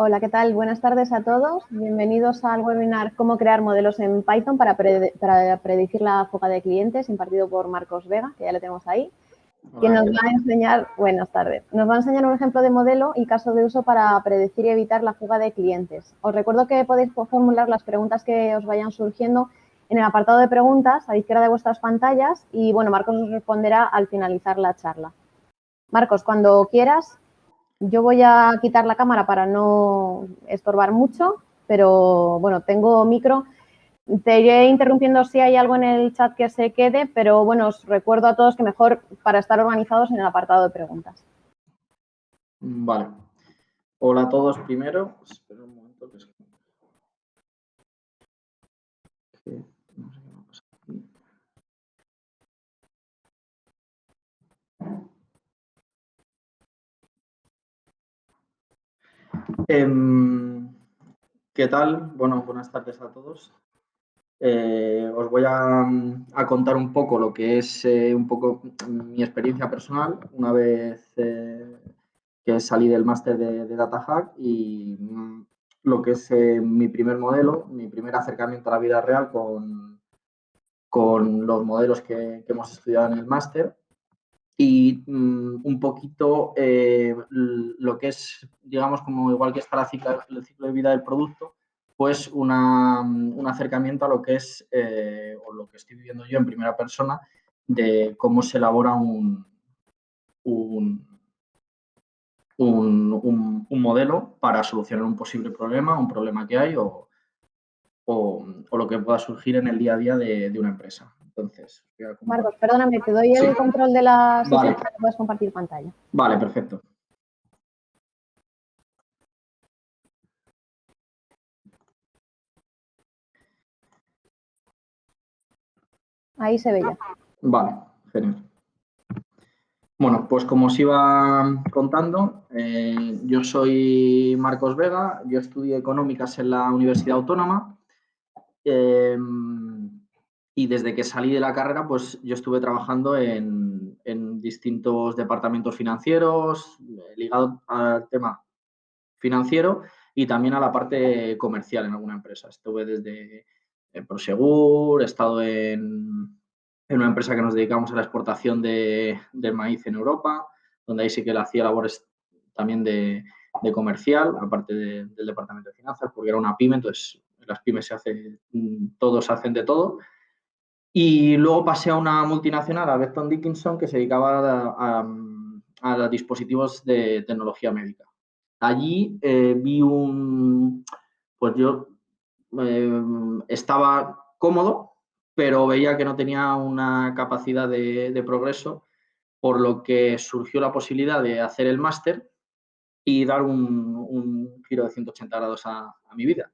Hola, ¿qué tal? Buenas tardes a todos. Bienvenidos al webinar Cómo crear modelos en Python para predecir la fuga de clientes, impartido por Marcos Vega, que ya le tenemos ahí, quien nos va a enseñar, buenas tardes, nos va a enseñar un ejemplo de modelo y caso de uso para predecir y evitar la fuga de clientes. Os recuerdo que podéis formular las preguntas que os vayan surgiendo en el apartado de preguntas a la izquierda de vuestras pantallas y, bueno, Marcos os responderá al finalizar la charla. Marcos, cuando quieras. Yo voy a quitar la cámara para no estorbar mucho, pero bueno, tengo micro. Te iré interrumpiendo si hay algo en el chat que se quede, pero bueno, os recuerdo a todos que mejor para estar organizados en el apartado de preguntas. Vale. Hola a todos primero. Espera un momento que no sé qué me ha pasado aquí. ¿Qué tal? Bueno, buenas tardes a todos. Os voy a contar un poco lo que es un poco mi experiencia personal una vez que salí del máster de Data Hack y lo que es mi primer modelo, mi primer acercamiento a la vida real con los modelos que hemos estudiado en el máster. Y un poquito lo que es, digamos, como igual que está el ciclo de vida del producto, pues un acercamiento a lo que es, o lo que estoy viviendo yo en primera persona, de cómo se elabora un modelo para solucionar un posible problema, un problema que hay o lo que pueda surgir en el día a día de una empresa. Entonces, Marcos, perdóname, te doy el control de la sesión vale. para que puedas compartir pantalla. Vale, perfecto. Ahí se ve ya. Vale, genial. Bueno, pues como os iba contando, yo soy Marcos Vega, yo estudié Económicas en la Universidad Autónoma y desde que salí de la carrera, pues yo estuve trabajando en distintos departamentos financieros, ligados al tema financiero y también a la parte comercial en alguna empresa. Estuve desde Prosegur, he estado en una empresa que nos dedicamos a la exportación del maíz en Europa, donde ahí sí que le hacía labores también de comercial, aparte del departamento de finanzas, porque era una pyme, entonces las pymes todos hacen de todo. Y luego pasé a una multinacional, a Becton Dickinson, que se dedicaba a dispositivos de tecnología médica. Allí vi pues yo estaba cómodo, pero veía que no tenía una capacidad de progreso, por lo que surgió la posibilidad de hacer el máster y dar un giro de 180 grados a mi vida.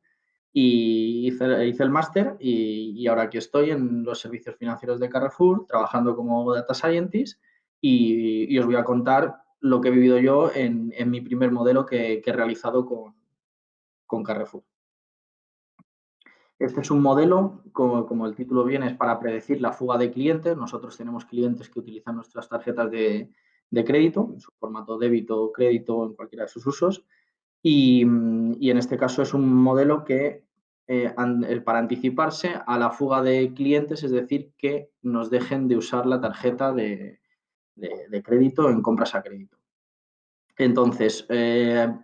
Y hice el máster y ahora aquí estoy en los servicios financieros de Carrefour, trabajando como Data Scientist y os voy a contar lo que he vivido yo en mi primer modelo que he realizado con Carrefour. Este es un modelo, como el título viene, es para predecir la fuga de clientes. Nosotros tenemos clientes que utilizan nuestras tarjetas de crédito, en su formato débito o crédito, en cualquiera de sus usos. Y en este caso es un modelo que, para anticiparse a la fuga de clientes, es decir, que nos dejen de usar la tarjeta de crédito en compras a crédito. Entonces,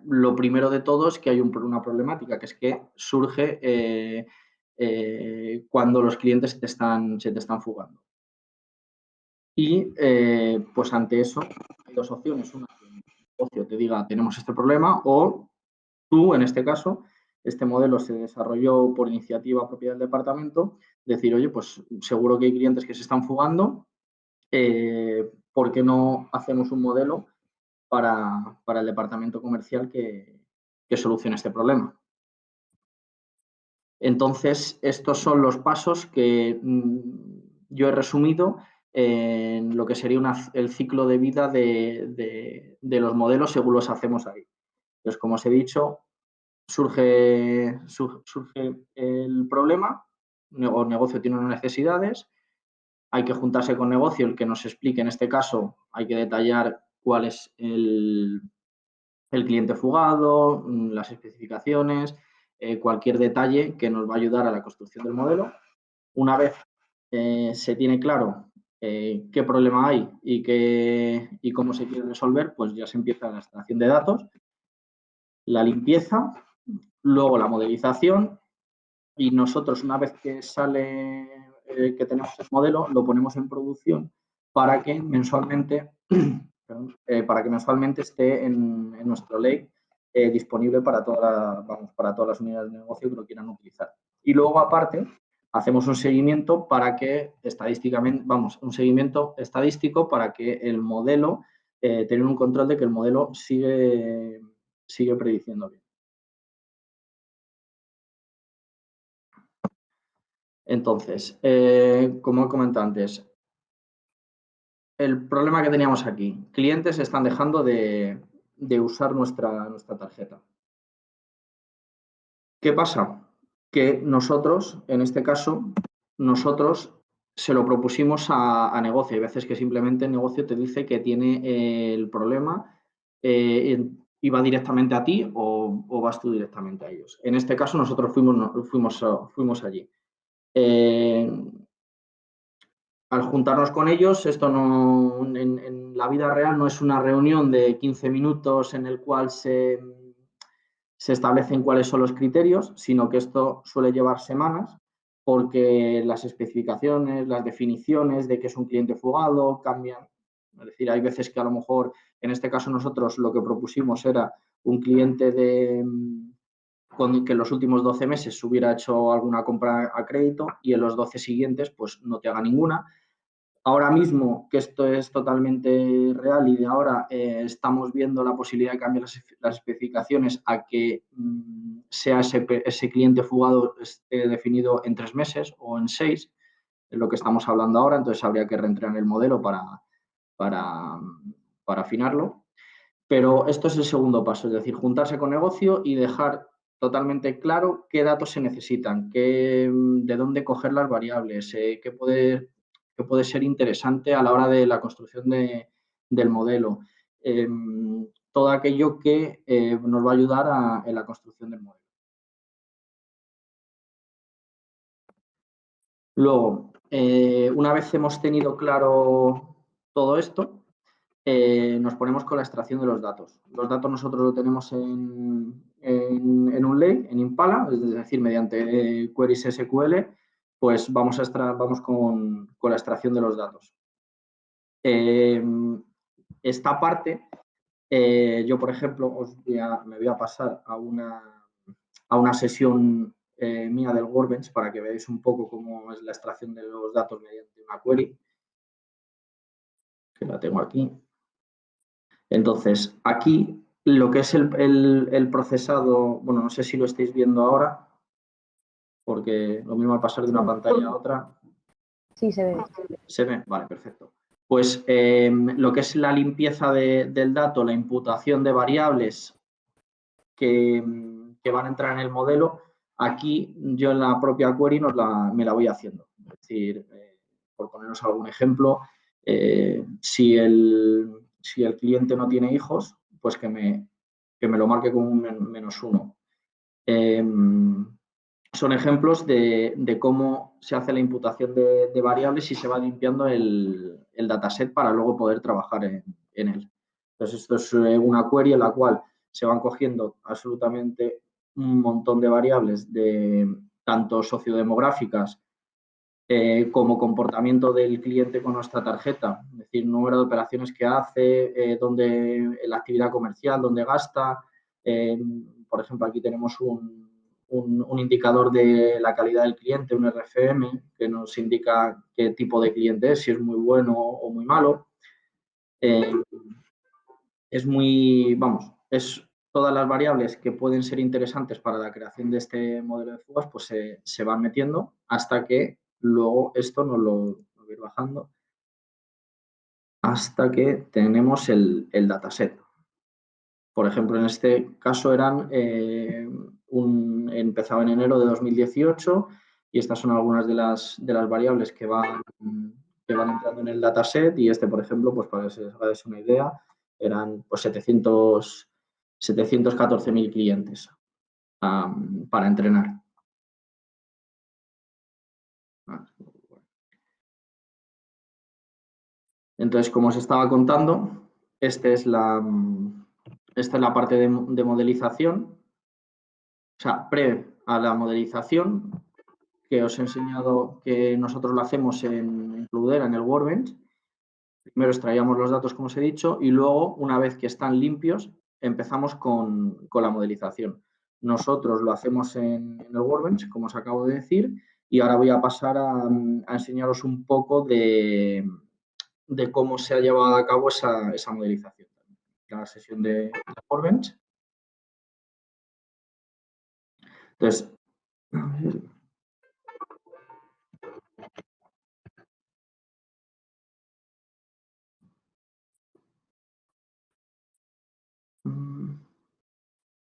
lo primero de todo es que hay una problemática, que es que surge cuando los clientes se te están fugando. Y pues ante eso hay dos opciones. Una, que el negocio te diga tenemos este problema, o tú, en este caso, este modelo se desarrolló por iniciativa propia del departamento, decir, oye, pues seguro que hay clientes que se están fugando, ¿por qué no hacemos un modelo para el departamento comercial que solucione este problema? Entonces, estos son los pasos que yo he resumido en lo que sería el ciclo de vida de los modelos según los hacemos ahí. Entonces, como os he dicho, surge el problema, o el negocio tiene unas necesidades, hay que juntarse con negocio, el que nos explique, en este caso hay que detallar cuál es el cliente fugado, las especificaciones, cualquier detalle que nos va a ayudar a la construcción del modelo. Una vez se tiene claro qué problema hay y cómo se quiere resolver, pues ya se empieza la extracción de datos, la limpieza, luego la modelización y nosotros una vez que sale, que tenemos el modelo, lo ponemos en producción para que mensualmente, esté en nuestro lake disponible para, para todas las unidades de negocio que lo quieran utilizar. Y luego, aparte, hacemos un seguimiento para que estadísticamente, un seguimiento estadístico para que el modelo, tener un control de que el modelo sigue prediciendo bien. Entonces, como he comentado antes, el problema que teníamos aquí, clientes están dejando de usar nuestra tarjeta. ¿Qué pasa? Que nosotros, en este caso, se lo propusimos a negocio. Hay veces que simplemente el negocio te dice que tiene el problema y va directamente a ti o vas tú directamente a ellos. En este caso, nosotros fuimos allí. Al juntarnos con ellos, esto no, en la vida real no es una reunión de 15 minutos en el cual se establecen cuáles son los criterios, sino que esto suele llevar semanas porque las especificaciones, las definiciones de qué es un cliente fugado cambian. Es decir, hay veces que a lo mejor, en este caso nosotros lo que propusimos era un cliente con que en los últimos 12 meses se hubiera hecho alguna compra a crédito y en los 12 siguientes pues no te haga ninguna. Ahora mismo, que esto es totalmente real y de ahora estamos viendo la posibilidad de cambiar las especificaciones a que sea ese cliente fugado definido en 3 meses o en 6, es lo que estamos hablando ahora, entonces habría que reentrar en el modelo para afinarlo. Pero esto es el segundo paso, es decir, juntarse con negocio y dejar totalmente claro qué datos se necesitan, de dónde coger las variables, qué puede ser interesante a la hora de la construcción del modelo. Todo aquello que nos va a ayudar en la construcción del modelo. Luego, una vez hemos tenido claro todo esto, nos ponemos con la extracción de los datos. Los datos nosotros lo tenemos en un lake, en Impala, es decir, mediante queries SQL, pues vamos con la extracción de los datos. Esta parte, yo, por ejemplo, me voy a pasar a una sesión mía del Workbench para que veáis un poco cómo es la extracción de los datos mediante una query, que la tengo aquí. Entonces, aquí lo que es el procesado, bueno, no sé si lo estáis viendo ahora, porque lo mismo al pasar de una pantalla a otra. Sí, se ve. ¿Se ve? Vale, perfecto. Pues lo que es la limpieza del dato, la imputación de variables que van a entrar en el modelo, aquí yo en la propia query me la voy haciendo. Es decir, por ponernos algún ejemplo, si el cliente no tiene hijos, pues que me lo marque como un -1. Son ejemplos de cómo se hace la imputación de variables y se va limpiando el dataset para luego poder trabajar en él. Entonces, esto es una query en la cual se van cogiendo absolutamente un montón de variables, tanto sociodemográficas como comportamiento del cliente con nuestra tarjeta, es decir, número de operaciones que hace, la actividad comercial, dónde gasta. Por ejemplo, aquí tenemos un indicador de la calidad del cliente, un RFM, que nos indica qué tipo de cliente es, si es muy bueno o muy malo. Es todas las variables que pueden ser interesantes para la creación de este modelo de fugas, pues se van metiendo hasta que luego esto nos lo va a ir bajando hasta que tenemos el dataset. Por ejemplo, en este caso empezaba en enero de 2018 y estas son algunas de las variables que van entrando en el dataset y por ejemplo, pues para que se hagáis una idea, eran pues 700 714.000 clientes para entrenar. Entonces, como os estaba contando, esta es la parte de modelización, o sea, a la modelización, que os he enseñado que nosotros lo hacemos en Cloudera, en el Workbench. Primero extraíamos los datos, como os he dicho, y luego, una vez que están limpios, empezamos con la modelización. Nosotros lo hacemos en el Workbench, como os acabo de decir, y ahora voy a pasar a enseñaros un poco de cómo se ha llevado a cabo esa modelización. La sesión de Workbench. Entonces,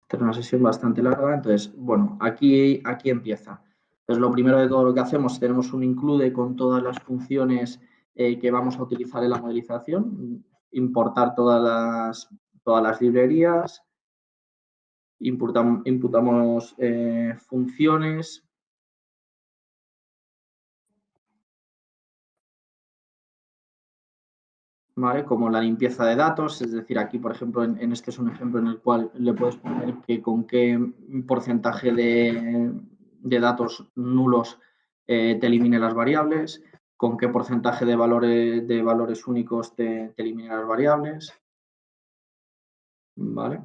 esta es una sesión bastante larga, entonces, bueno, aquí empieza. Entonces, lo primero de todo lo que hacemos, tenemos un include con todas las funciones que vamos a utilizar en la modelización, importar todas las librerías, imputamos funciones, ¿vale? Como la limpieza de datos, es decir, aquí, por ejemplo, en este es un ejemplo en el cual le puedes poner que con qué porcentaje de datos nulos te elimine las variables, con qué porcentaje de valores únicos te elimine las variables, ¿vale?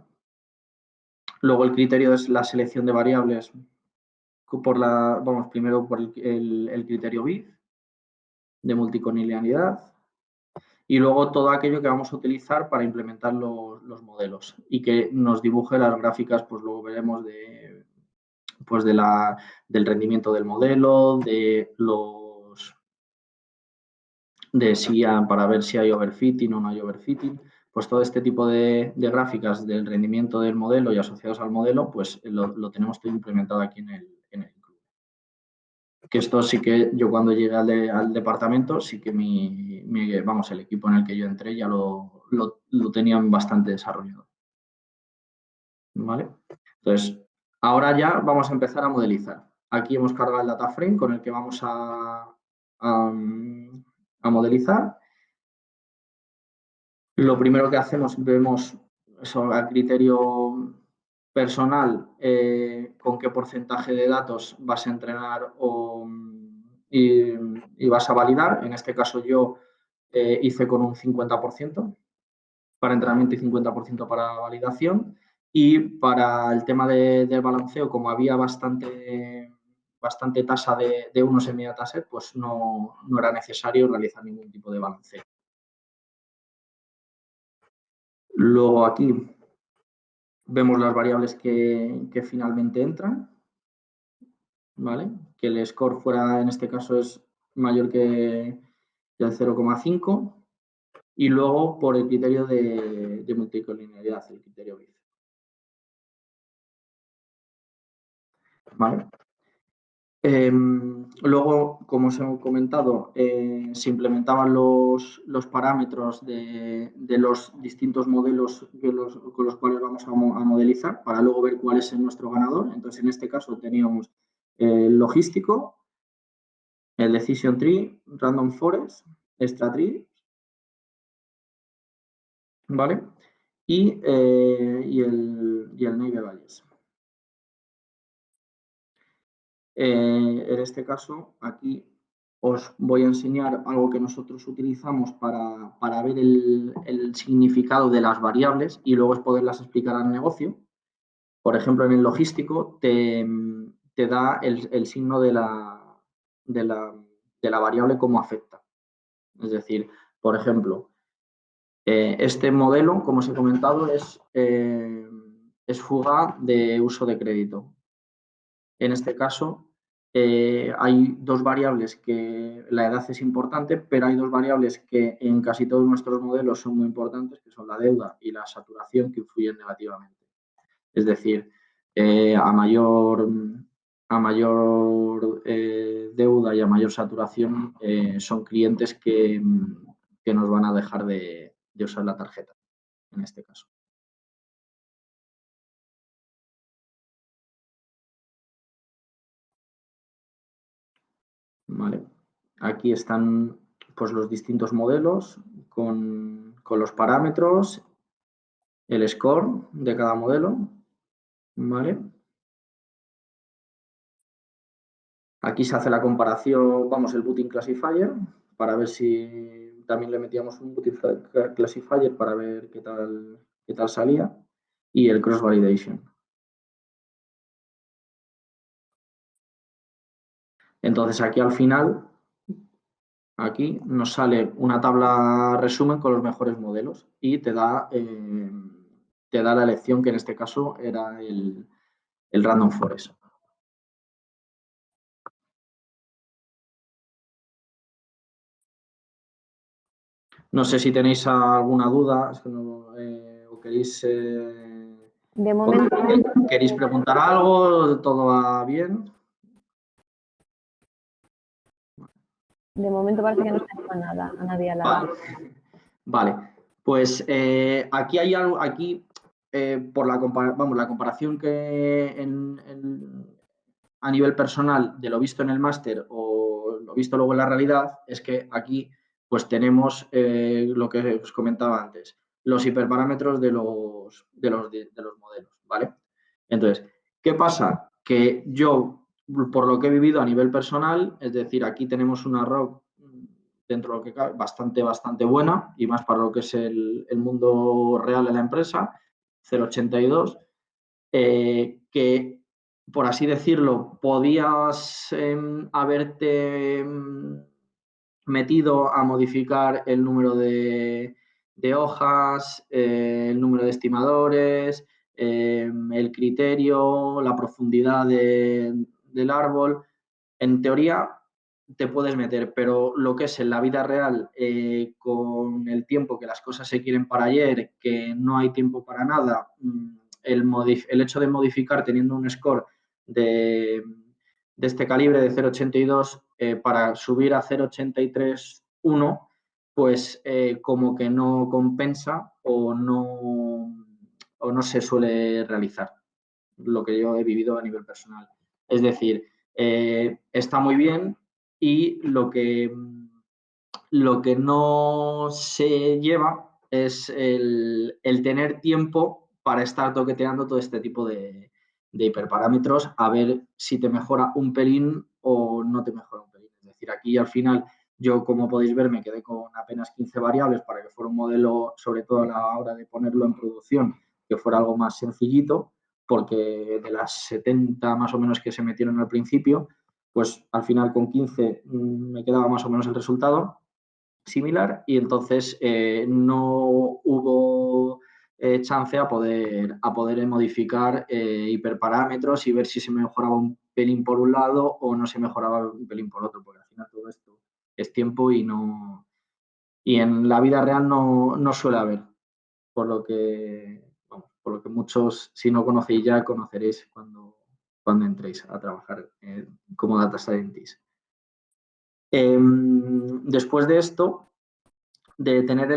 Luego el criterio es la selección de variables primero por el criterio BIF de multicolinialidad. Y luego todo aquello que vamos a utilizar para implementar los modelos y que nos dibuje las gráficas, pues luego veremos del rendimiento del modelo, para ver si hay overfitting o no hay overfitting, pues todo este tipo de gráficas del rendimiento del modelo y asociados al modelo, pues lo tenemos todo implementado aquí en el club. Que esto sí que yo cuando llegué al departamento, sí que el equipo en el que yo entré ya lo tenían bastante desarrollado. ¿Vale? Entonces, ahora ya vamos a empezar a modelizar. Aquí hemos cargado el data frame con el que vamos a modelizar. Lo primero que hacemos, vemos eso a criterio personal, con qué porcentaje de datos vas a entrenar y vas a validar. En este caso yo hice con un 50% para entrenamiento y 50% para validación. Y para el tema del balanceo, como había bastante tasa de unos en mi dataset, pues no era necesario realizar ningún tipo de balanceo. Luego aquí vemos las variables que finalmente entran, ¿vale? Que el score fuera, en este caso, es mayor que el 0,5 y luego por el criterio de multicolinialidad, el criterio BIF. ¿Vale? Luego, como os he comentado, se implementaban los parámetros de los distintos modelos con los cuales vamos a modelizar para luego ver cuál es nuestro ganador. Entonces, en este caso teníamos el logístico, el Decision Tree, Random Forest, Extra Tree, ¿vale? Y el Neighbor Valles. En este caso, aquí os voy a enseñar algo que nosotros utilizamos para ver el significado de las variables y luego poderlas explicar al negocio. Por ejemplo, en el logístico te da el signo de la variable cómo afecta. Es decir, por ejemplo, este modelo, como os he comentado, es fuga de uso de crédito. En este caso, hay dos variables que la edad es importante, pero hay dos variables que en casi todos nuestros modelos son muy importantes, que son la deuda y la saturación, que influyen negativamente. Es decir, a mayor deuda y a mayor saturación son clientes que nos van a dejar de usar la tarjeta, en este caso. ¿vale? Aquí están pues, los distintos modelos con los parámetros, el score de cada modelo, ¿vale? Aquí se hace la comparación, vamos, el booting classifier, para ver si también le metíamos un booting classifier para ver qué tal salía, y el cross validation. Entonces aquí al final, aquí nos sale una tabla resumen con los mejores modelos y te da la elección, que en este caso era el Random Forest. No sé si tenéis alguna duda, es que no, o queréis, De momento, ¿queréis preguntar algo? ¿Todo va bien? de momento parece que no está nada a nadie a la... Vale. Pues aquí hay algo, por la comparación que a nivel personal de lo visto en el máster o lo visto luego en la realidad, es que aquí pues tenemos lo que os comentaba antes, los hiperparámetros de los modelos, ¿vale? Entonces, ¿qué pasa? Que yo, por lo que he vivido a nivel personal, es decir, aquí tenemos una ROC dentro de lo que cabe bastante buena, y más para lo que es el mundo real de la empresa, 0,82, que, por así decirlo, podías haberte metido a modificar el número de hojas, el número de estimadores, el criterio, la profundidad del árbol. En teoría te puedes meter, pero lo que es en la vida real, con el tiempo que las cosas se quieren para ayer, que no hay tiempo para nada, el hecho de modificar teniendo un score de este calibre de 0,82 para subir a 0,83,1, pues como que no compensa o no se suele realizar, lo que yo he vivido a nivel personal. Es decir, está muy bien, y lo que no se lleva es el tener tiempo para estar toqueteando todo este tipo de hiperparámetros, a ver si te mejora un pelín o no te mejora un pelín. Es decir, aquí al final yo, como podéis ver, me quedé con apenas 15 variables para que fuera un modelo, sobre todo a la hora de ponerlo en producción, que fuera algo más sencillito, porque de las 70 más o menos que se metieron al principio, pues al final con 15 me quedaba más o menos el resultado similar, y entonces no hubo chance a poder modificar hiperparámetros y ver si se mejoraba un pelín por un lado o no se mejoraba un pelín por otro, porque al final todo esto es tiempo y en la vida real no suele haber, por lo que muchos, si no conocéis ya, conoceréis cuando entréis a trabajar como data scientist. Después de esto, de tener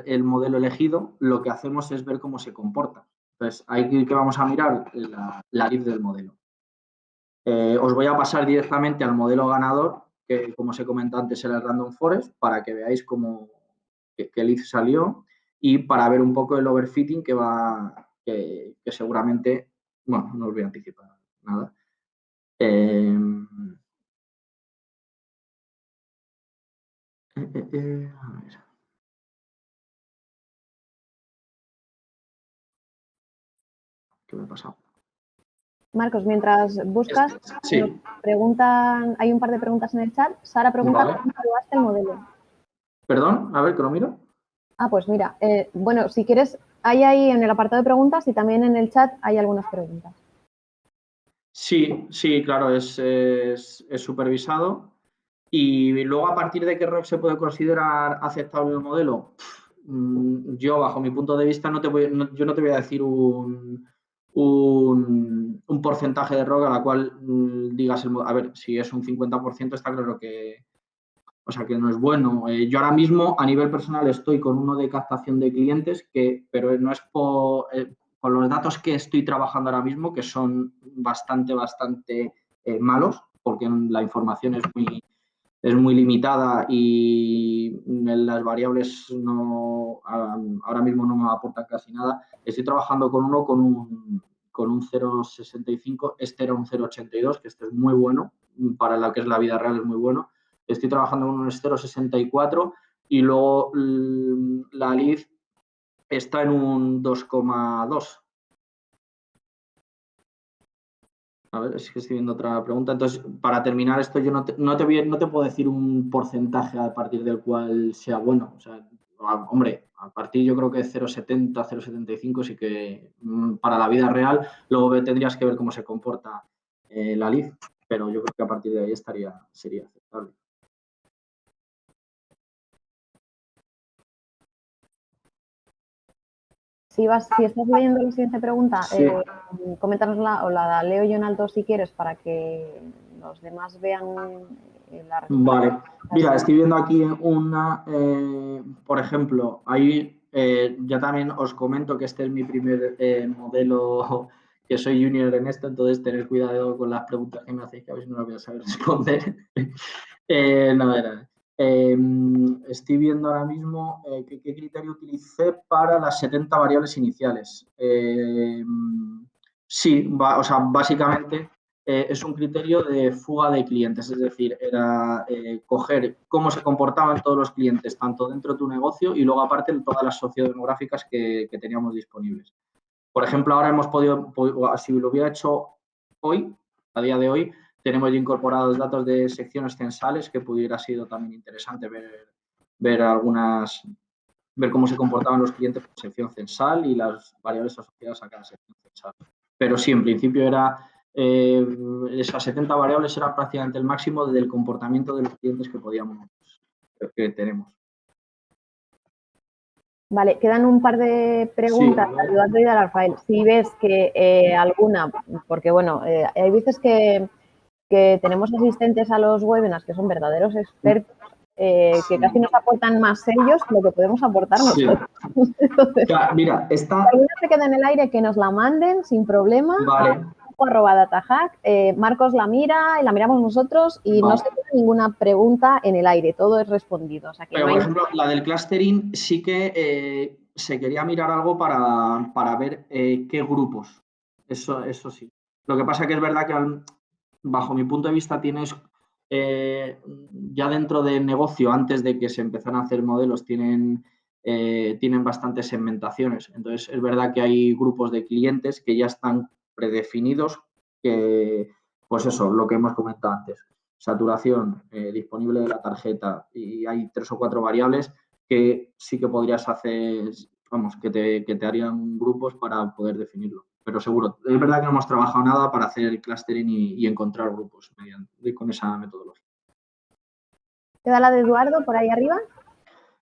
el modelo elegido, lo que hacemos es ver cómo se comporta. Entonces, ahí que vamos a mirar la if del modelo. Os voy a pasar directamente al modelo ganador, que, como os he comentado antes, era el Random Forest, para que veáis que el if salió, y para ver un poco el overfitting que seguramente, bueno, no os voy a anticipar nada. A ver. ¿Qué me ha pasado? Marcos, mientras buscas, Sí. nos preguntan, hay un par de preguntas en el chat. Sara pregunta cómo evaluaste el modelo. Perdón, a ver, que lo miro. Ah, pues mira, bueno, si quieres, hay ahí en el apartado de preguntas y también en el chat hay algunas preguntas. Sí, claro, es supervisado. Y luego, a partir de qué ROC se puede considerar aceptable el modelo, yo, bajo mi punto de vista, yo no te voy a decir un porcentaje de ROC a la cual digas, a ver, si es un 50%, está claro que no es bueno. Yo ahora mismo, a nivel personal, estoy con uno de captación de clientes, pero no es con los datos que estoy trabajando ahora mismo, que son bastante malos, porque la información es muy limitada y las variables ahora mismo no me aportan casi nada. Estoy trabajando con uno con un 0,65, este era un 0,82, que este es muy bueno, para lo que es la vida real es muy bueno. Estoy trabajando con un 0,64 y luego la LID está en un 2,2. A ver, es que estoy viendo otra pregunta. Entonces, para terminar esto, yo no te puedo decir un porcentaje a partir del cual sea bueno. O sea, hombre, a partir yo creo que de 0,70, 0,75 sí que para la vida real, luego tendrías que ver cómo se comporta la LID, pero yo creo que a partir de ahí sería aceptable. Si estás leyendo la siguiente pregunta, Sí. coméntanosla o la leo yo en alto si quieres para que los demás vean la respuesta. Vale, mira, estoy viendo aquí una, por ejemplo, ahí ya también os comento que este es mi primer modelo, que soy junior en esto, entonces tener cuidado con las preguntas que me hacéis, que a veces no las voy a saber responder. No, estoy viendo ahora mismo qué criterio utilicé para las 70 variables iniciales. Sí, o sea, básicamente es un criterio de fuga de clientes, es decir, era coger cómo se comportaban todos los clientes, tanto dentro de tu negocio y luego aparte todas las sociodemográficas que teníamos disponibles. Por ejemplo, ahora hemos podido, si lo hubiera hecho hoy, a día de hoy, tenemos ya incorporados datos de secciones censales, que pudiera sido también interesante ver cómo se comportaban los clientes por sección censal y las variables asociadas a cada sección censal. Pero sí, en principio esas 70 variables eran prácticamente el máximo del comportamiento de los clientes que tenemos. Vale, quedan un par de preguntas Sí, a Eduardo y a Rafael. Si ves que alguna, porque bueno, hay veces que tenemos asistentes a los webinars que son verdaderos expertos, que casi nos aportan más ellos que lo que podemos aportar nosotros. Entonces, mira, si alguna se queda en el aire, que nos la manden sin problema. Vale. @datahack, Marcos la mira y la miramos nosotros y no se queda ninguna pregunta en el aire, todo es respondido. O sea, que pero, no hay... por ejemplo, la del clustering sí que se quería mirar algo para ver qué grupos. Eso sí. Lo que pasa que es verdad que bajo mi punto de vista tienes ya dentro del negocio, antes de que se empezaran a hacer modelos, tienen bastantes segmentaciones. Entonces, es verdad que hay grupos de clientes que ya están predefinidos, que, pues eso, lo que hemos comentado antes, saturación disponible de la tarjeta y hay 3 o 4 variables que sí que podrías hacer, vamos, que te harían grupos para poder definirlo. Pero seguro, es verdad que no hemos trabajado nada para hacer el clustering y encontrar grupos con esa metodología. ¿Queda la de Eduardo por ahí arriba?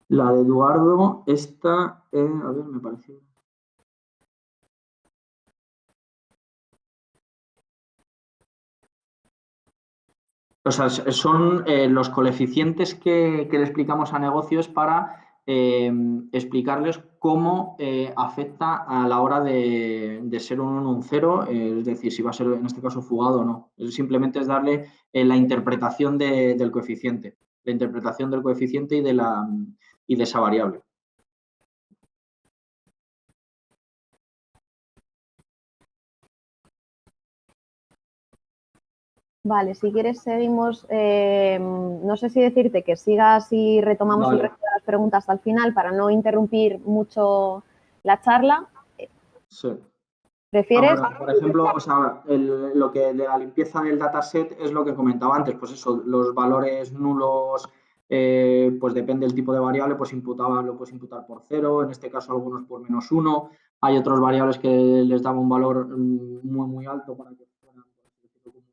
La de Eduardo, esta, a ver, me pareció. O sea, son los coeficientes que le explicamos a negocios para explicarles cómo afecta a la hora de ser un 1 o un 0, es decir, si va a ser en este caso fugado o no. Simplemente es darle la interpretación del coeficiente, la interpretación del coeficiente y de esa variable. Vale, si quieres seguimos, no sé si decirte que sigas y retomamos el resto de las preguntas hasta el final para no interrumpir mucho la charla. Sí. ¿Prefieres? Ahora, por ejemplo, o sea, lo que de la limpieza del dataset es lo que comentaba antes, pues eso, los valores nulos, pues depende del tipo de variable, pues lo puedes imputar por 0, en este caso algunos por -1, hay otras variables que les daba un valor muy, muy alto para que fueran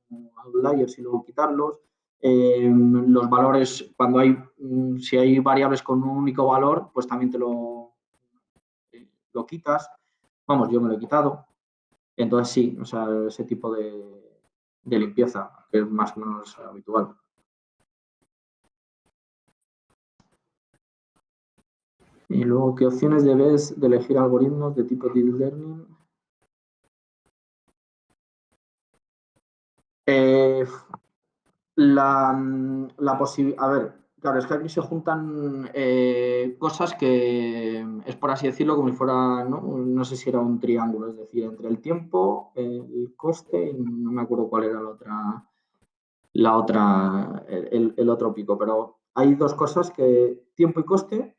como outliers y luego quitarlos. Los valores, si hay variables con un único valor, pues también te lo quitas. Vamos, yo me lo he quitado. Entonces sí, o sea, ese tipo de limpieza, que es más o menos habitual. Y luego, ¿qué opciones debes de elegir algoritmos de tipo Deep Learning? A ver, claro, es que aquí se juntan cosas que es, por así decirlo, como si fuera, no sé si era un triángulo, es decir, entre el tiempo, el coste, y no me acuerdo cuál era el otro pico, pero hay dos cosas que tiempo y coste,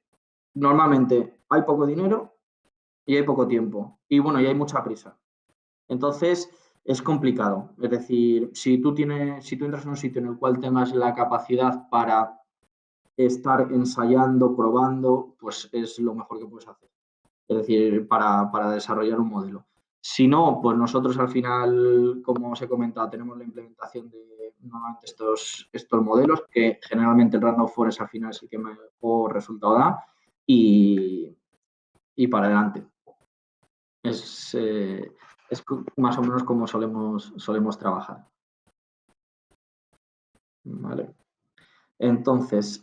normalmente hay poco dinero y hay poco tiempo, y bueno, y hay mucha prisa. Entonces, es complicado. Es decir, si tú entras en un sitio en el cual tengas la capacidad para estar ensayando, probando, pues es lo mejor que puedes hacer. Es decir, para desarrollar un modelo. Si no, pues nosotros al final, como os he comentado, tenemos la implementación de normalmente estos modelos, que generalmente el Random Forest al final es el que mejor resultado da, y para adelante. Es más o menos como solemos trabajar. ¿Vale? Entonces,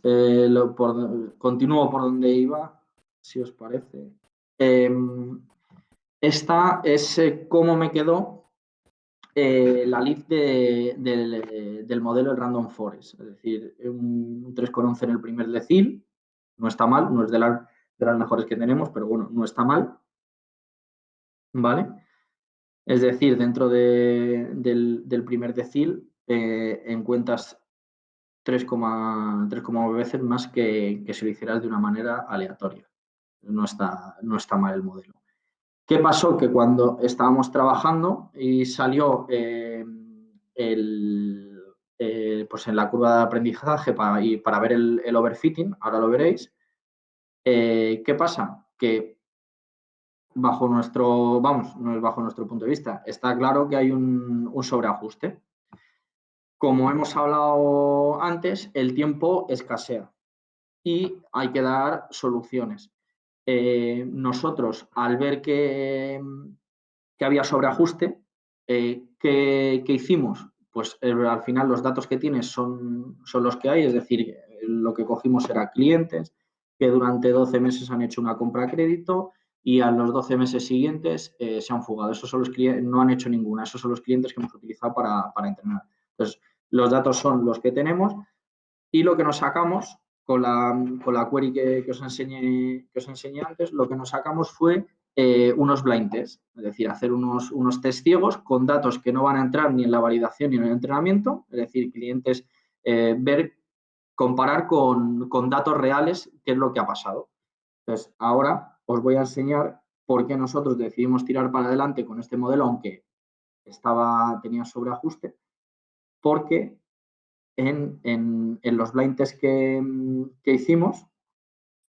continúo por donde iba, si os parece. Esta es cómo me quedó la lead del modelo del Random Forest. Es decir, un 3,11 en el primer decil, no está mal, no es de las mejores que tenemos, pero bueno, no está mal. ¿Vale? Es decir, dentro del primer decil encuentras 3,9 veces más que si lo hicieras de una manera aleatoria. No está mal el modelo. ¿Qué pasó? Que cuando estábamos trabajando y salió pues en la curva de aprendizaje para ver el overfitting, ahora lo veréis, ¿qué pasa? Que bajo nuestro, no es bajo nuestro punto de vista, está claro que hay un sobreajuste. Como hemos hablado antes, el tiempo escasea y hay que dar soluciones. Nosotros, al ver que había sobreajuste, ¿qué hicimos? Pues al final los datos que tienes son los que hay, es decir, lo que cogimos era clientes que durante 12 meses han hecho una compra a crédito y a los 12 meses siguientes se han fugado. Esos son los clientes, no han hecho ninguna, esos son los clientes que hemos utilizado para entrenar. Entonces, los datos son los que tenemos y lo que nos sacamos con la query que os enseñé antes, lo que nos sacamos fue unos blind tests, es decir, hacer unos test ciegos con datos que no van a entrar ni en la validación ni en el entrenamiento, es decir, clientes comparar con datos reales qué es lo que ha pasado. Entonces, ahora os voy a enseñar por qué nosotros decidimos tirar para adelante con este modelo, aunque tenía sobreajuste, porque en los blind tests que hicimos,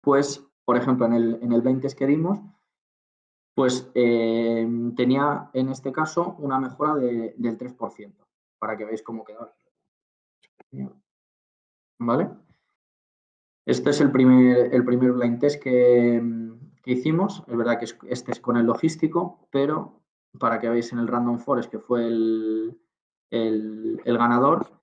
pues, por ejemplo, en el blind test que dimos, pues tenía en este caso una mejora del 3%, para que veáis cómo quedó. ¿Vale? Este es el primer blind test que hicimos. Es verdad que este es con el logístico, pero para que veáis en el Random Forest, que fue el ganador,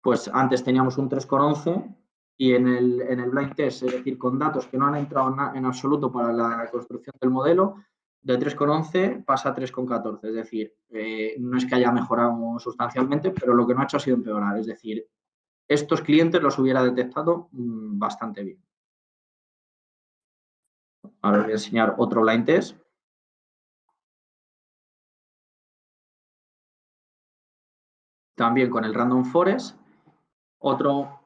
pues antes teníamos un 3,11 y en el blind test, es decir, con datos que no han entrado en absoluto para la construcción del modelo, de 3,11 pasa a 3,14. Es decir, no es que haya mejorado sustancialmente, pero lo que no ha hecho ha sido empeorar. Es decir, estos clientes los hubiera detectado bastante bien. Ahora os voy a enseñar otro blind test. También con el Random Forest. Otro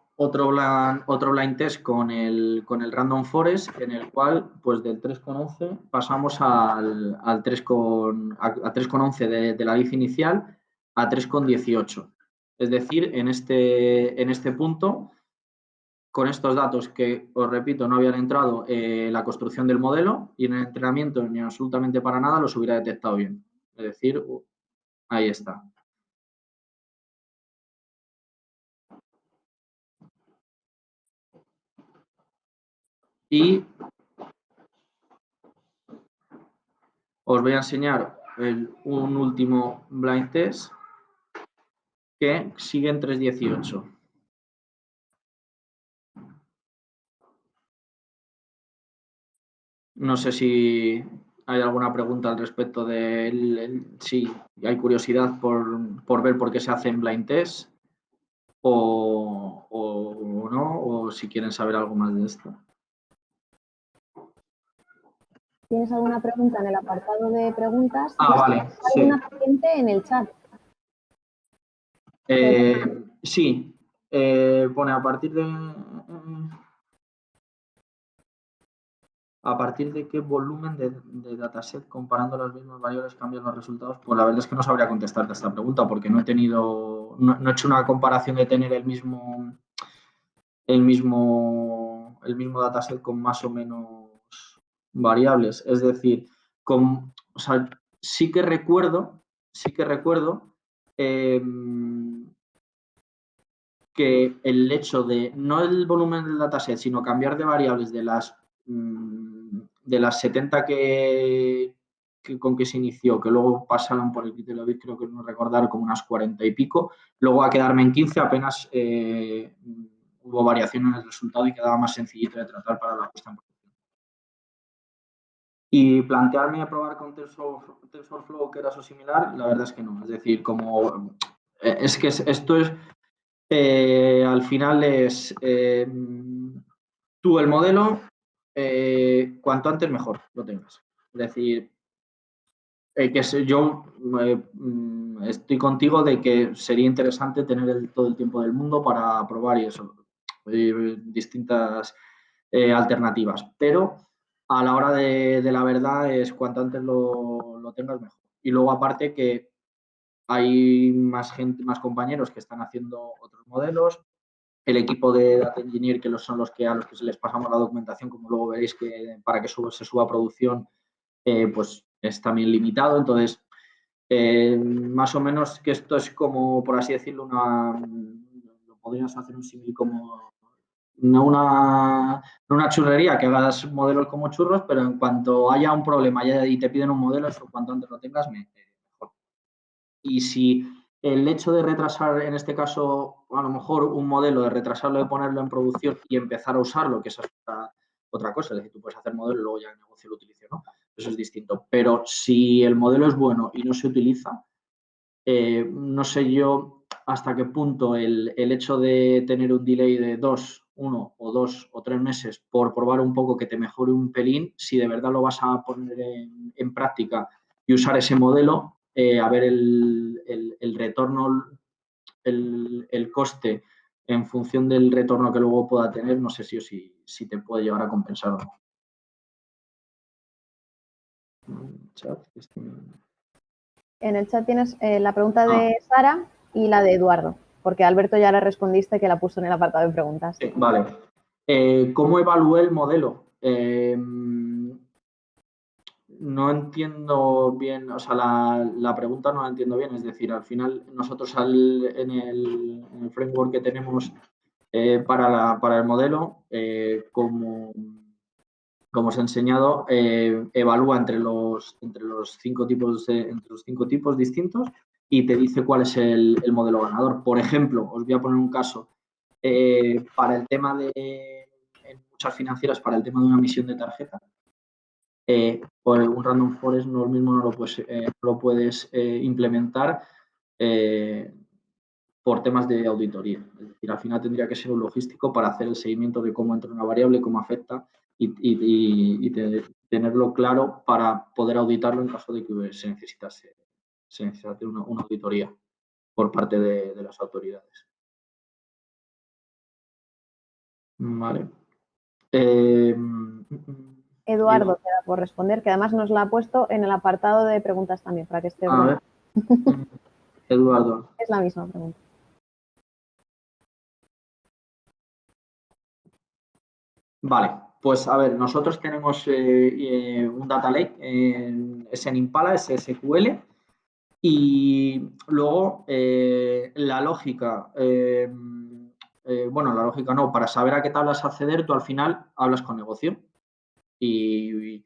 blind test con el Random Forest, en el cual, pues del 3,11 pasamos al 3,11 de la lead inicial a 3,18. Es decir, en este punto, con estos datos que, os repito, no habían entrado la construcción del modelo y en el entrenamiento ni absolutamente para nada los hubiera detectado bien. Es decir, ahí está. Y os voy a enseñar un último blind test que sigue en 3,18. No sé si hay alguna pregunta al respecto de si hay curiosidad por ver por qué se hacen blind test. o no, o si quieren saber algo más de esto. ¿Tienes alguna pregunta en el apartado de preguntas? Vale, sí. ¿Alguna pendiente en el chat? Sí, pone a partir de qué volumen de dataset comparando las mismas variables cambian los resultados. Pues la verdad es que no sabría contestarte a esta pregunta porque no he hecho una comparación de tener el mismo dataset con más o menos variables. Es decir, sí que recuerdo que el hecho de, no el volumen del dataset, sino cambiar de variables de las 70 con que se inició, que luego pasaron por el criterio de bit, creo que no recordar, como unas 40 y pico, luego a quedarme en 15 apenas hubo variación en el resultado y quedaba más sencillito de tratar para la puesta en producción. Y plantearme a probar con TensorFlow, que era eso similar, la verdad es que no. Es decir, es que esto es, al final es tú el modelo, cuanto antes mejor lo tengas. Es decir, yo estoy contigo de que sería interesante tener todo el tiempo del mundo para probar y eso, distintas alternativas, pero a la hora de la verdad es cuanto antes lo tengas mejor. Y luego aparte que hay más gente, más compañeros que están haciendo otros modelos, el equipo de Data Engineer, que son a los que se les pasamos la documentación, como luego veréis que para que se suba a producción, pues es también limitado. Entonces, más o menos que esto es como, por así decirlo, lo podrías hacer un símil como no una churrería, que hagas modelos como churros, pero en cuanto haya un problema y te piden un modelo, eso cuanto antes lo tengas, mejor. Y si el hecho de retrasar, en este caso, a lo mejor un modelo, de retrasarlo, de ponerlo en producción y empezar a usarlo, que esa es otra cosa, es decir, tú puedes hacer modelo y luego ya el negocio lo utilice, ¿no? Eso es distinto. Pero si el modelo es bueno y no se utiliza, no sé yo hasta qué punto el hecho de tener un delay de 1 o 2 o 3 meses por probar un poco que te mejore un pelín, si de verdad lo vas a poner en práctica y usar ese modelo, a ver el retorno, el coste en función del retorno que luego pueda tener, no sé si te puede llevar a compensar o no. En el chat tienes la pregunta de Sara y la de Eduardo, porque a Alberto ya le respondiste que la puso en el apartado de preguntas. Sí, vale. ¿Cómo evalué el modelo? No entiendo bien, o sea, la pregunta no la entiendo bien. Es decir, al final nosotros en el framework que tenemos para el modelo, como os he enseñado, evalúa entre los 5 tipos distintos y te dice cuál es el modelo ganador. Por ejemplo, os voy a poner un caso. Para el tema en muchas financieras, para el tema de una emisión de tarjeta, por un random forest no lo puedes implementar por temas de auditoría. Es decir, al final tendría que ser un logístico para hacer el seguimiento de cómo entra una variable, cómo afecta y tenerlo claro para poder auditarlo en caso de que se necesitase una auditoría por parte de las autoridades. Vale. Eduardo queda por responder, que además nos la ha puesto en el apartado de preguntas también, para que esté. A ver. Eduardo. Es la misma pregunta. Vale, pues a ver, nosotros tenemos un data lake, es en Impala, es SQL, y luego la lógica, bueno, la lógica no, para saber a qué tablas acceder, tú al final hablas con negocio y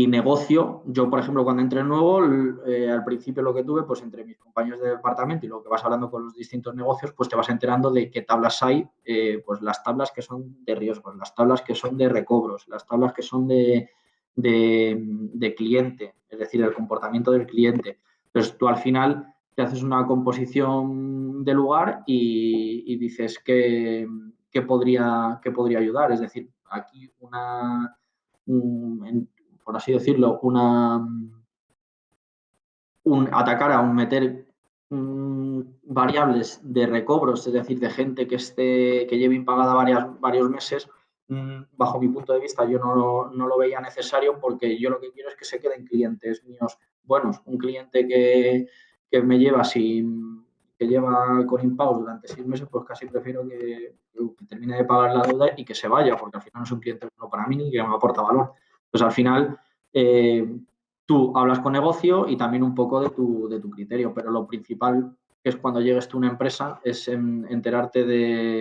negocio. Yo, por ejemplo, cuando entré nuevo, al principio lo que tuve, pues entre mis compañeros de departamento y lo que vas hablando con los distintos negocios, pues te vas enterando de qué tablas hay, pues las tablas que son de riesgos, las tablas que son de recobros, las tablas que son de cliente, es decir, el comportamiento del cliente. Entonces, tú al final te haces una composición de lugar y dices qué podría ayudar. Es decir, aquí por así decirlo, atacar a meter variables de recobros, es decir, de gente que lleve impagada varios meses, bajo mi punto de vista yo no lo veía necesario, porque yo lo que quiero es que se queden clientes míos buenos. Un cliente que me lleva que lleva con impagos durante 6 meses, pues casi prefiero que termine de pagar la deuda y que se vaya, porque al final no es un cliente bueno para mí ni que me aporta valor. Pues al final tú hablas con negocio y también un poco de tu criterio, pero lo principal es cuando llegues tú a una empresa es enterarte de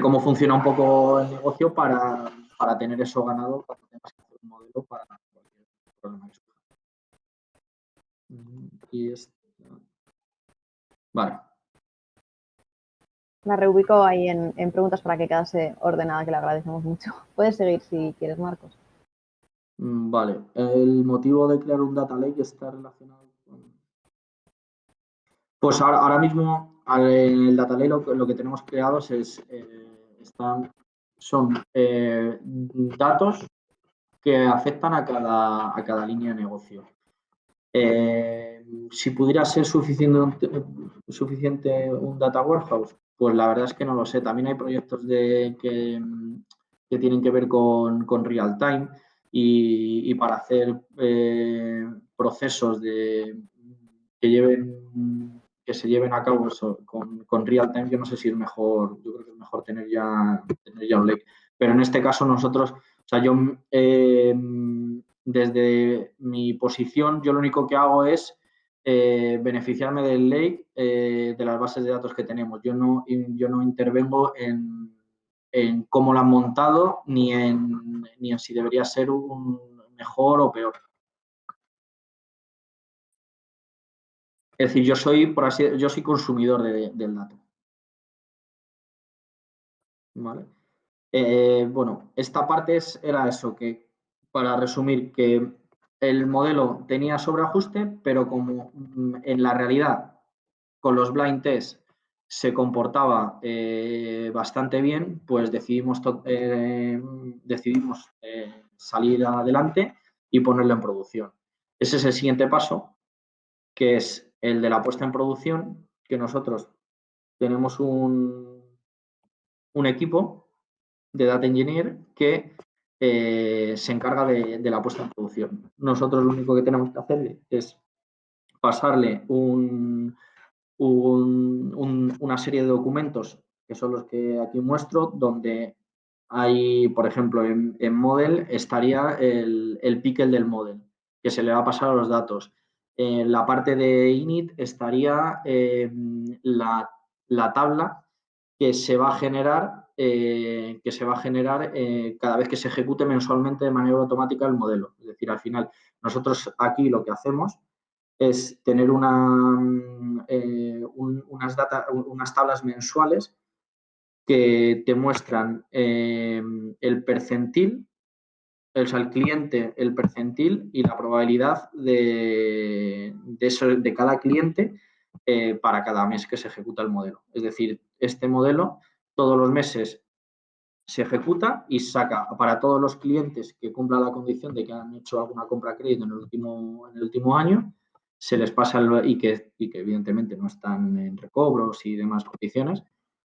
cómo funciona un poco el negocio para tener eso ganado cuando tengas que hacer un modelo para cualquier problema que surja. Vale. La reubico ahí en preguntas para que quedase ordenada, que le agradecemos mucho. Puedes seguir si quieres, Marcos. Vale. El motivo de crear un data lake está relacionado con... Pues ahora mismo en el data lake lo que tenemos creados son datos que afectan a cada línea de negocio. Si pudiera ser suficiente un data warehouse, pues la verdad es que no lo sé. También hay proyectos que tienen que ver con real time y para hacer procesos que se lleven a cabo con real time. Yo no sé si es mejor, yo creo que es mejor tener ya un lake. Pero en este caso nosotros, o sea, yo desde mi posición, yo lo único que hago es beneficiarme del lake, de las bases de datos que tenemos. Yo no intervengo en cómo lo han montado ni en si debería ser un mejor o peor. Es decir, yo soy consumidor del dato. ¿Vale? Bueno, esta parte era eso, que para resumir, que el modelo tenía sobreajuste, pero como en la realidad con los blind tests se comportaba bastante bien, pues decidimos salir adelante y ponerlo en producción. Ese es el siguiente paso, que es el de la puesta en producción, que nosotros tenemos un equipo de Data Engineer que se encarga de la puesta en producción. Nosotros lo único que tenemos que hacer es pasarle una serie de documentos, que son los que aquí muestro, donde hay, por ejemplo, en Model estaría el pickle del Model, que se le va a pasar a los datos. En la parte de init estaría la tabla que se va a generar, cada vez que se ejecute mensualmente de manera automática el modelo. Es decir, al final, nosotros aquí lo que hacemos es tener unas tablas mensuales que te muestran el percentil, o sea, el cliente, el percentil y la probabilidad de cada cliente para cada mes que se ejecuta el modelo. Es decir, este modelo todos los meses se ejecuta y saca para todos los clientes que cumplan la condición de que han hecho alguna compra a crédito en el último año, se les pasa y que evidentemente no están en recobros y demás condiciones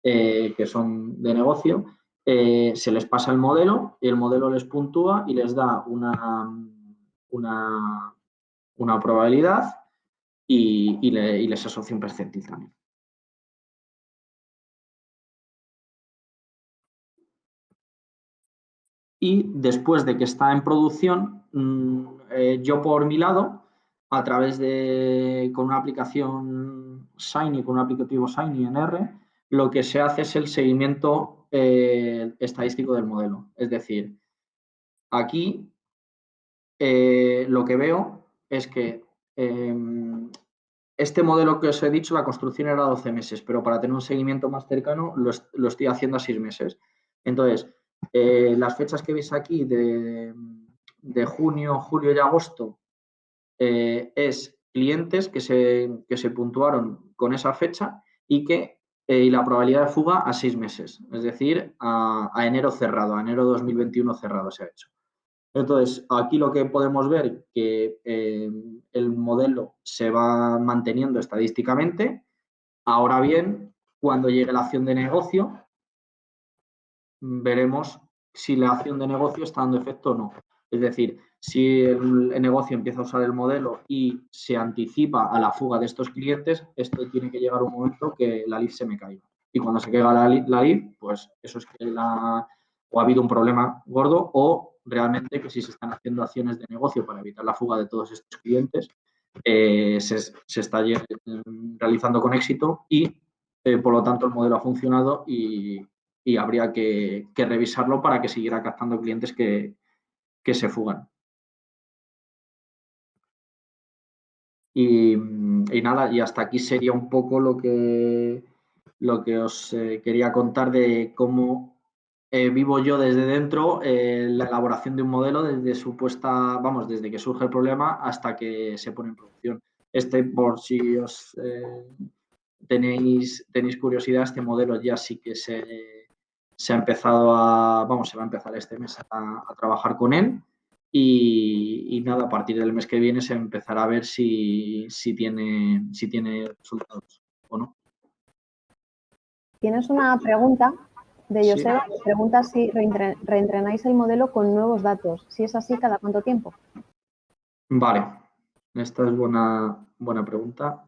que son de negocio, se les pasa el modelo y el modelo les puntúa y les da una probabilidad y les asocia un percentil también. Y después de que está en producción, yo por mi lado, a través con una aplicación Shiny, con un aplicativo Shiny en R, lo que se hace es el seguimiento estadístico del modelo. Es decir, aquí lo que veo es que este modelo que os he dicho, la construcción era 12 meses, pero para tener un seguimiento más cercano lo estoy haciendo a 6 meses. Entonces, las fechas que veis aquí de junio, julio y agosto es clientes que se puntuaron con esa fecha y la probabilidad de fuga a 6 meses, es decir, a enero cerrado, a enero 2021 cerrado se ha hecho. Entonces, aquí lo que podemos ver que el modelo se va manteniendo estadísticamente. Ahora bien, cuando llegue la acción de negocio, veremos si la acción de negocio está dando efecto o no. Es decir, si el negocio empieza a usar el modelo y se anticipa a la fuga de estos clientes, esto tiene que llegar un momento que la LIF se me caiga. Y cuando se caiga la LIF, pues eso es que o ha habido un problema gordo o realmente que si se están haciendo acciones de negocio para evitar la fuga de todos estos clientes, se está realizando con éxito y, por lo tanto, el modelo ha funcionado y habría que revisarlo para que siguiera captando clientes que se fugan. Y nada, y hasta aquí sería un poco lo que os quería contar de cómo vivo yo desde dentro la elaboración de un modelo desde desde que surge el problema hasta que se pone en producción. Por si os tenéis curiosidad, este modelo ya sí que se ha empezado se va a empezar este mes a trabajar con él y nada, a partir del mes que viene se empezará a ver si tiene resultados o no. Tienes una pregunta de Joseba, que pregunta si reentrenáis el modelo con nuevos datos. Si es así, ¿cada cuánto tiempo? Vale, esta es buena pregunta.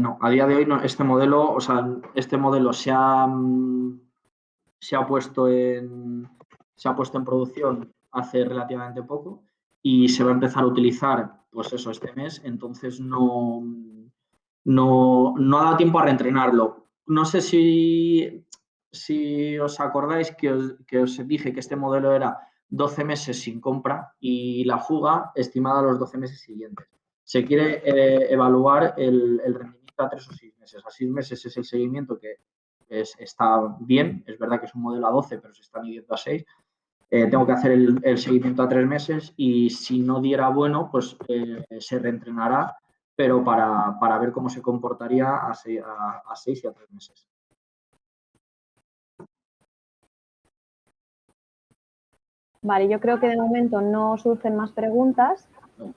No, a día de hoy no, este modelo se ha puesto en producción hace relativamente poco y se va a empezar a utilizar, pues eso, este mes. Entonces no ha dado tiempo a reentrenarlo. No sé si os acordáis que os dije que este modelo era 12 meses sin compra y la fuga estimada a los 12 meses siguientes. Se quiere evaluar el rendimiento a 3 o 6 meses. A 6 meses es el seguimiento que está bien. Es verdad que es un modelo a 12, pero se está midiendo a 6. Tengo que hacer el seguimiento a 3 meses y si no diera bueno, pues se reentrenará, pero para ver cómo se comportaría a 6 y a 3 meses. Vale, yo creo que de momento no surgen más preguntas.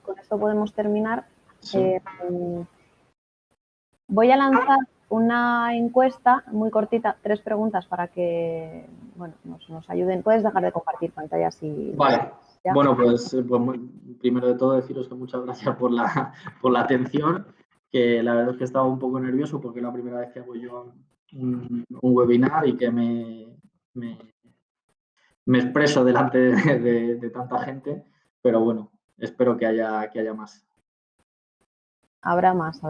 Con esto podemos terminar. Sí. Voy a lanzar una encuesta muy cortita, 3 preguntas para que nos ayuden. Puedes dejar de compartir pantalla si... Vale. Ya. Bueno, pues primero de todo deciros que muchas gracias por la atención, que la verdad es que estaba un poco nervioso porque es la primera vez que hago yo un webinar y que me expreso delante de tanta gente, pero bueno, espero que haya más. Habrá más.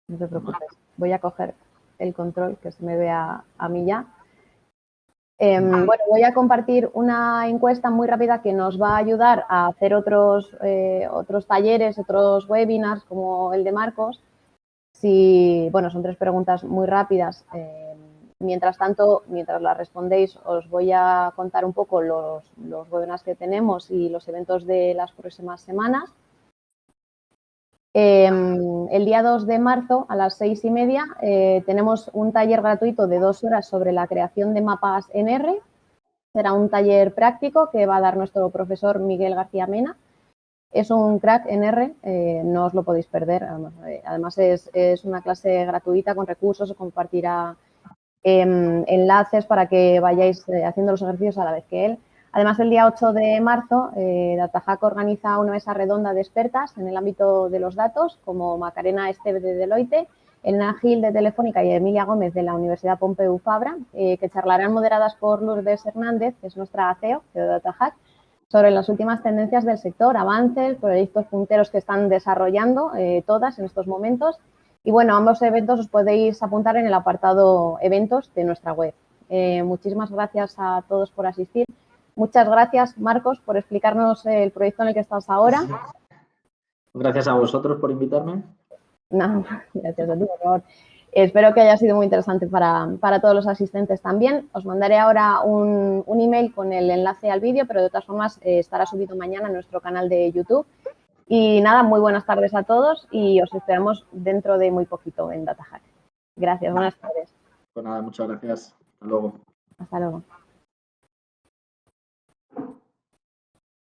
No te preocupes. Voy a coger el control que se me vea a mí ya. Bueno, voy a compartir una encuesta muy rápida que nos va a ayudar a hacer otros talleres, otros webinars como el de Marcos. Son 3 preguntas muy rápidas. Mientras tanto, mientras las respondéis, os voy a contar un poco los webinars que tenemos y los eventos de las próximas semanas. El día 2 de marzo a las 6:30 tenemos un taller gratuito de 2 horas sobre la creación de mapas en R. Será un taller práctico que va a dar nuestro profesor Miguel García Mena. Es un crack en R, no os lo podéis perder. Además es una clase gratuita con recursos, os compartirá enlaces para que vayáis haciendo los ejercicios a la vez que él. Además, el día 8 de marzo, DataHack organiza una mesa redonda de expertas en el ámbito de los datos, como Macarena Esteve de Deloitte, Elena Gil de Telefónica y Emilia Gómez de la Universidad Pompeu Fabra, que charlarán moderadas por Lourdes Hernández, que es nuestra CEO de DataHack, sobre las últimas tendencias del sector, avances, proyectos punteros que están desarrollando todas en estos momentos. Y bueno, ambos eventos os podéis apuntar en el apartado eventos de nuestra web. Muchísimas gracias a todos por asistir. Muchas gracias, Marcos, por explicarnos el proyecto en el que estás ahora. Gracias a vosotros por invitarme. No, gracias a ti, por favor. Espero que haya sido muy interesante para todos los asistentes también. Os mandaré ahora un email con el enlace al vídeo, pero de todas formas estará subido mañana en nuestro canal de YouTube. Y nada, muy buenas tardes a todos y os esperamos dentro de muy poquito en DataHack. Gracias, buenas tardes. Pues nada, muchas gracias. Hasta luego. Hasta luego.